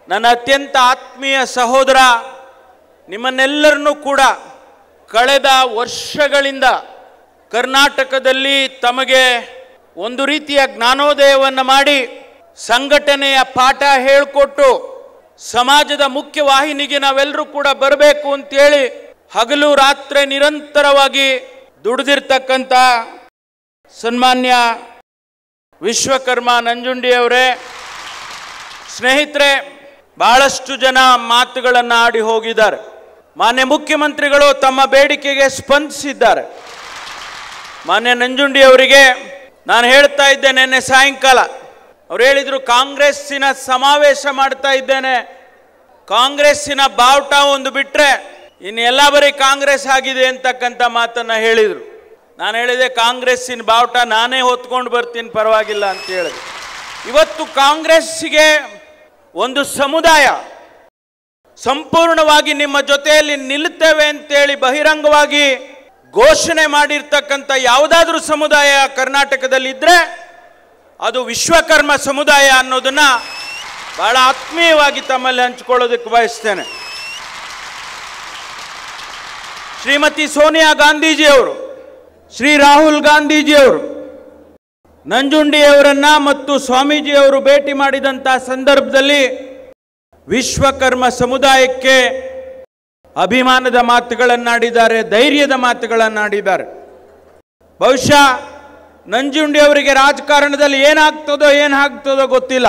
ನನ್ನ ಅತ್ಯಂತ ಆತ್ಮೀಯ ಸಹೋದರ, ನಿಮ್ಮನ್ನೆಲ್ಲರನ್ನೂ ಕೂಡ ಕಳೆದ ವರ್ಷಗಳಿಂದ ಕರ್ನಾಟಕದಲ್ಲಿ ತಮಗೆ ಒಂದು ರೀತಿಯ ಜ್ಞಾನೋದಯವನ್ನು ಮಾಡಿ ಸಂಘಟನೆಯ ಪಾಠ ಹೇಳಿಕೊಟ್ಟು ಸಮಾಜದ ಮುಖ್ಯ ವಾಹಿನಿಗೆ ನಾವೆಲ್ಲರೂ ಕೂಡ ಬರಬೇಕು ಅಂತೇಳಿ ಹಗಲು ರಾತ್ರಿ ನಿರಂತರವಾಗಿ ದುಡಿದಿರ್ತಕ್ಕಂಥ ಸನ್ಮಾನ್ಯ ವಿಶ್ವಕರ್ಮ ನಂಜುಂಡಿಯವರೇ, ಸ್ನೇಹಿತರೆ, ಬಹಳಷ್ಟು ಜನ ಮಾತುಗಳನ್ನು ಆಡಿ ಹೋಗಿದ್ದಾರೆ. ಮಾನ್ಯ ಮುಖ್ಯಮಂತ್ರಿಗಳು ತಮ್ಮ ಬೇಡಿಕೆಗೆ ಸ್ಪಂದಿಸಿದ್ದಾರೆ. ಮಾನ್ಯ ನಂಜುಂಡಿಯವರಿಗೆ ನಾನು ಹೇಳ್ತಾ ಇದ್ದೆ ನಿನ್ನೆ ಸಾಯಂಕಾಲ, ಅವ್ರು ಹೇಳಿದರು ಕಾಂಗ್ರೆಸ್ಸಿನ ಸಮಾವೇಶ ಮಾಡ್ತಾ ಇದ್ದೇನೆ, ಕಾಂಗ್ರೆಸ್ಸಿನ ಬಾವುಟ ಒಂದು ಬಿಟ್ಟರೆ ಇನ್ನೆಲ್ಲ ಬರೀ ಕಾಂಗ್ರೆಸ್ ಆಗಿದೆ ಅಂತಕ್ಕಂಥ ಮಾತನ್ನು ಹೇಳಿದರು. ನಾನು ಹೇಳಿದೆ ಕಾಂಗ್ರೆಸ್ಸಿನ ಬಾವುಟ ನಾನೇ ಹೊತ್ಕೊಂಡು ಬರ್ತೀನಿ, ಪರವಾಗಿಲ್ಲ ಅಂತ ಹೇಳಿದೆ. ಇವತ್ತು ಕಾಂಗ್ರೆಸ್ಸಿಗೆ ಒಂದು ಸಮುದಾಯ ಸಂಪೂರ್ಣವಾಗಿ ನಿಮ್ಮ ಜೊತೆಯಲ್ಲಿ ನಿಲ್ಲುತ್ತೇವೆ ಅಂತೇಳಿ ಬಹಿರಂಗವಾಗಿ ಘೋಷಣೆ ಮಾಡಿರ್ತಕ್ಕಂಥ ಯಾವುದಾದ್ರೂ ಸಮುದಾಯ ಕರ್ನಾಟಕದಲ್ಲಿ ಇದ್ದರೆ ಅದು ವಿಶ್ವಕರ್ಮ ಸಮುದಾಯ ಅನ್ನೋದನ್ನ ಬಹಳ ಆತ್ಮೀಯವಾಗಿ ತಮ್ಮಲ್ಲಿ ಹಂಚಿಕೊಳ್ಳೋದಕ್ಕೆ ಬಯಸ್ತೇನೆ. ಶ್ರೀಮತಿ ಸೋನಿಯಾ ಗಾಂಧೀಜಿಯವರು, ಶ್ರೀ ರಾಹುಲ್ ಗಾಂಧೀಜಿಯವರು ನಂಜುಂಡಿಯವರನ್ನ ಮತ್ತು ಸ್ವಾಮೀಜಿಯವರು ಭೇಟಿ ಮಾಡಿದಂಥ ಸಂದರ್ಭದಲ್ಲಿ ವಿಶ್ವಕರ್ಮ ಸಮುದಾಯಕ್ಕೆ ಅಭಿಮಾನದ ಮಾತುಗಳನ್ನಾಡಿದ್ದಾರೆ, ಧೈರ್ಯದ ಮಾತುಗಳನ್ನಾಡಿದ್ದಾರೆ. ಬಹುಶಃ ನಂಜುಂಡಿಯವರಿಗೆ ರಾಜಕಾರಣದಲ್ಲಿ ಏನಾಗ್ತದೋ ಗೊತ್ತಿಲ್ಲ,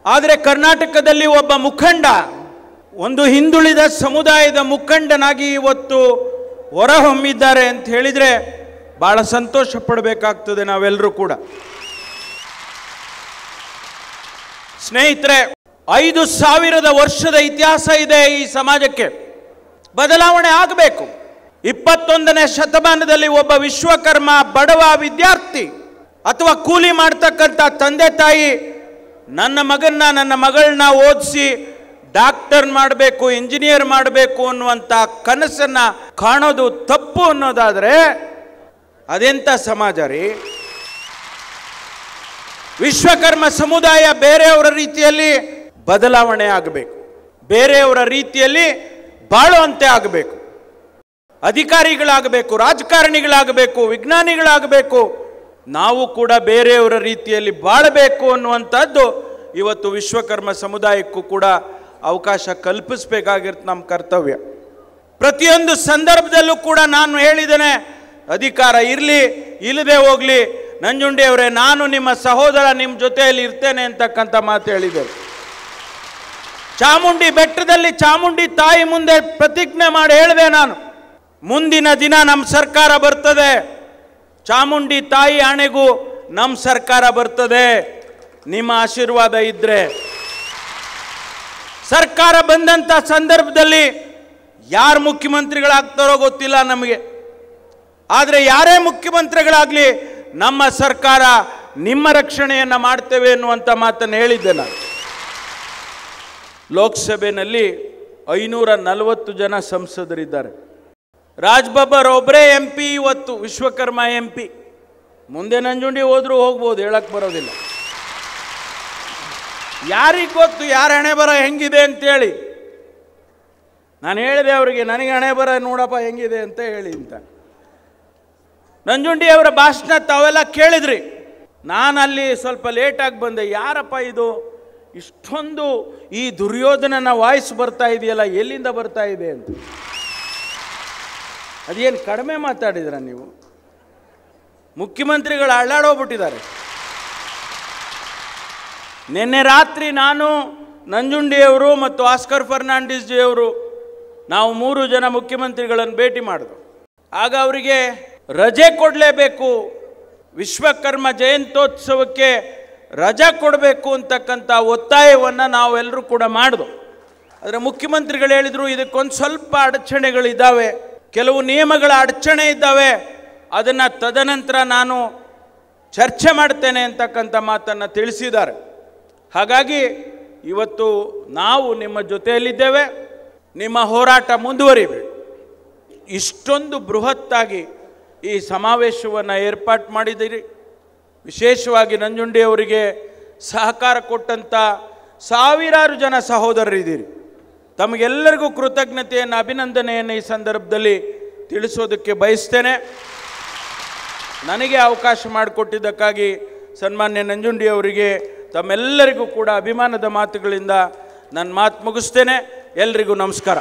ಆದರೆ ಕರ್ನಾಟಕದಲ್ಲಿ ಒಬ್ಬ ಮುಖಂಡ, ಒಂದು ಹಿಂದುಳಿದ ಸಮುದಾಯದ ಮುಖಂಡನಾಗಿ ಇವತ್ತು ಹೊರಹೊಮ್ಮಿದ್ದಾರೆ ಅಂತ ಹೇಳಿದರೆ ಬಹಳ ಸಂತೋಷ ಪಡಬೇಕಾಗ್ತದೆ ನಾವೆಲ್ಲರೂ ಕೂಡ. ಸ್ನೇಹಿತರೆ, 5,000 ವರ್ಷದ ಇತಿಹಾಸ ಇದೆ ಈ ಸಮಾಜಕ್ಕೆ. ಬದಲಾವಣೆ ಆಗಬೇಕು. 21ನೇ ಶತಮಾನದಲ್ಲಿ ಒಬ್ಬ ವಿಶ್ವಕರ್ಮ ಬಡವ ವಿದ್ಯಾರ್ಥಿ ಅಥವಾ ಕೂಲಿ ಮಾಡ್ತಕ್ಕಂಥ ತಂದೆ ತಾಯಿ ನನ್ನ ಮಗನ್ನ ನನ್ನ ಮಗಳನ್ನ ಓದಿಸಿ ಡಾಕ್ಟರ್ ಮಾಡಬೇಕು, ಇಂಜಿನಿಯರ್ ಮಾಡಬೇಕು ಅನ್ನುವಂಥ ಕನಸನ್ನು ಕಾಣೋದು ತಪ್ಪು ಅನ್ನೋದಾದರೆ ಅದೆಂಥ ಸಮಾಜ ರೀ? ವಿಶ್ವಕರ್ಮ ಸಮುದಾಯ ಬೇರೆಯವರ ರೀತಿಯಲ್ಲಿ ಬದಲಾವಣೆ ಆಗಬೇಕು, ಬೇರೆಯವರ ರೀತಿಯಲ್ಲಿ ಬಾಳುವಂತೆ ಆಗಬೇಕು, ಅಧಿಕಾರಿಗಳಾಗಬೇಕು, ರಾಜಕಾರಣಿಗಳಾಗಬೇಕು, ವಿಜ್ಞಾನಿಗಳಾಗಬೇಕು, ನಾವು ಕೂಡ ಬೇರೆಯವರ ರೀತಿಯಲ್ಲಿ ಬಾಳಬೇಕು ಅನ್ನುವಂಥದ್ದು ಇವತ್ತು ವಿಶ್ವಕರ್ಮ ಸಮುದಾಯಕ್ಕೂ ಕೂಡ ಅವಕಾಶ ಕಲ್ಪಿಸಬೇಕಾಗಿರುತ್ತೆ ನಮ್ಮ ಕರ್ತವ್ಯ. ಪ್ರತಿಯೊಂದು ಸಂದರ್ಭದಲ್ಲೂ ಕೂಡ ನಾನು ಹೇಳಿದ್ದೇನೆ, ಅಧಿಕಾರ ಇರಲಿ ಇಲ್ಲದೆ ಹೋಗಲಿ ನಂಜುಂಡಿಯವರೇ, ನಾನು ನಿಮ್ಮ ಸಹೋದರ, ನಿಮ್ಮ ಜೊತೆಯಲ್ಲಿ ಇರ್ತೇನೆ ಅಂತಕ್ಕಂಥ ಮಾತು ಹೇಳಿದ್ದೇನೆ. ಚಾಮುಂಡಿ ಬೆಟ್ಟದಲ್ಲಿ ಚಾಮುಂಡಿ ತಾಯಿ ಮುಂದೆ ಪ್ರತಿಜ್ಞೆ ಮಾಡಿ ಹೇಳಿದೆ ನಾನು, ಮುಂದಿನ ದಿನ ನಮ್ಮ ಸರ್ಕಾರ ಬರ್ತದೆ, ಚಾಮುಂಡಿ ತಾಯಿ ಆಣೆಗೂ ನಮ್ಮ ಸರ್ಕಾರ ಬರ್ತದೆ, ನಿಮ್ಮ ಆಶೀರ್ವಾದ ಇದ್ರೆ. ಸರ್ಕಾರ ಬಂದಂಥ ಸಂದರ್ಭದಲ್ಲಿ ಯಾರು ಮುಖ್ಯಮಂತ್ರಿಗಳಾಗ್ತಾರೋ ಗೊತ್ತಿಲ್ಲ ನಮಗೆ, ಆದರೆ ಯಾರೇ ಮುಖ್ಯಮಂತ್ರಿಗಳಾಗಲಿ ನಮ್ಮ ಸರ್ಕಾರ ನಿಮ್ಮ ರಕ್ಷಣೆಯನ್ನು ಮಾಡ್ತೇವೆ ಎನ್ನುವಂಥ ಮಾತನ್ನು ಹೇಳಿದ್ದೆ ನಾನು. ಲೋಕಸಭೆಯಲ್ಲಿ 540 ಜನ ಸಂಸದರಿದ್ದಾರೆ. ರಾಜ್ಬಬ್ಬರ್ ಒಬ್ಬರೇ MP ಇವತ್ತು ವಿಶ್ವಕರ್ಮ MP. ಮುಂದೆ ನಂಜುಂಡಿ ಹೋದ್ರೂ ಹೋಗ್ಬೋದು, ಹೇಳಕ್ಕೆ ಬರೋದಿಲ್ಲ. ಯಾರಿಗೆ ಗೊತ್ತು ಯಾರ ಹಣೆ ಬರ ಹೆಂಗಿದೆ ಅಂತೇಳಿ. ನಾನು ಹೇಳಿದೆ ಅವರಿಗೆ, ನನಗೆ ಹಣೆ ಬರ ನೋಡಪ್ಪ ಹೆಂಗಿದೆ ಅಂತ ಹೇಳಿ ಅಂತ. ನಂಜುಂಡಿಯವರ ಭಾಷಣ ತಾವೆಲ್ಲ ಕೇಳಿದ್ರಿ. ನಾನು ಅಲ್ಲಿ ಸ್ವಲ್ಪ ಲೇಟಾಗಿ ಬಂದೆ. ಯಾರಪ್ಪ ಇದು ಇಷ್ಟೊಂದು ಈ ದುರ್ಯೋಧನನ ವಾಯ್ಸ್ ಬರ್ತಾ ಇದೆಯಲ್ಲ, ಎಲ್ಲಿಂದ ಬರ್ತಾ ಇದೆ ಅಂತ. ಅದೇನು ಕಡಿಮೆ ಮಾತಾಡಿದ್ರ ನೀವು? ಮುಖ್ಯಮಂತ್ರಿಗಳು ಅಳ್ಳಾಡೋಗ್ಬಿಟ್ಟಿದ್ದಾರೆ. ನಿನ್ನೆ ರಾತ್ರಿ ನಾನು, ನಂಜುಂಡಿಯವರು ಮತ್ತು ಆಸ್ಕರ್ ಫರ್ನಾಂಡಿಸ್ ಜಿಯವರು ನಾವು 3 ಜನ ಮುಖ್ಯಮಂತ್ರಿಗಳನ್ನು ಭೇಟಿ ಮಾಡಿದ್ರು. ಆಗ ಅವರಿಗೆ ರಜೆ ಕೊಡಲೇಬೇಕು, ವಿಶ್ವಕರ್ಮ ಜಯಂತ್ಯೋತ್ಸವಕ್ಕೆ ರಜೆ ಕೊಡಬೇಕು ಅಂತಕ್ಕಂಥ ಒತ್ತಾಯವನ್ನು ನಾವೆಲ್ಲರೂ ಕೂಡ ಮಾಡಿದ್ವು. ಆದರೆ ಮುಖ್ಯಮಂತ್ರಿಗಳು ಹೇಳಿದರು, ಇದಕ್ಕೊಂದು ಸ್ವಲ್ಪ ಅಡಚಣೆಗಳಿದ್ದಾವೆ, ಕೆಲವು ನಿಯಮಗಳ ಅಡಚಣೆ ಇದ್ದಾವೆ, ಅದನ್ನು ತದನಂತರ ನಾನು ಚರ್ಚೆ ಮಾಡ್ತೇನೆ ಅಂತಕ್ಕಂಥ ಮಾತನ್ನು ತಿಳಿಸಿದ್ದಾರೆ. ಹಾಗಾಗಿ ಇವತ್ತು ನಾವು ನಿಮ್ಮ ಜೊತೆಯಲ್ಲಿದ್ದೇವೆ, ನಿಮ್ಮ ಹೋರಾಟ ಮುಂದುವರಿಬೇಕು. ಇಷ್ಟೊಂದು ಬೃಹತ್ತಾಗಿ ಈ ಸಮಾವೇಶವನ್ನು ಏರ್ಪಾಟು ಮಾಡಿದ್ದೀರಿ. ವಿಶೇಷವಾಗಿ ನಂಜುಂಡಿಯವರಿಗೆ ಸಹಕಾರ ಕೊಟ್ಟಂಥ ಸಾವಿರಾರು ಜನ ಸಹೋದರರಿದ್ದೀರಿ. ತಮಗೆಲ್ಲರಿಗೂ ಕೃತಜ್ಞತೆಯನ್ನು, ಅಭಿನಂದನೆಯನ್ನು ಈ ಸಂದರ್ಭದಲ್ಲಿ ತಿಳಿಸೋದಕ್ಕೆ ಬಯಸ್ತೇನೆ. ನನಗೆ ಅವಕಾಶ ಮಾಡಿಕೊಟ್ಟಿದ್ದಕ್ಕಾಗಿ ಸನ್ಮಾನ್ಯ ನಂಜುಂಡಿ ಅವರಿಗೆ ತಮ್ಮೆಲ್ಲರಿಗೂ ಕೂಡ ಅಭಿಮಾನದ ಮಾತುಗಳಿಂದ ನನ್ನ ಮಾತು ಮುಗಿಸ್ತೇನೆ. ಎಲ್ರಿಗೂ ನಮಸ್ಕಾರ.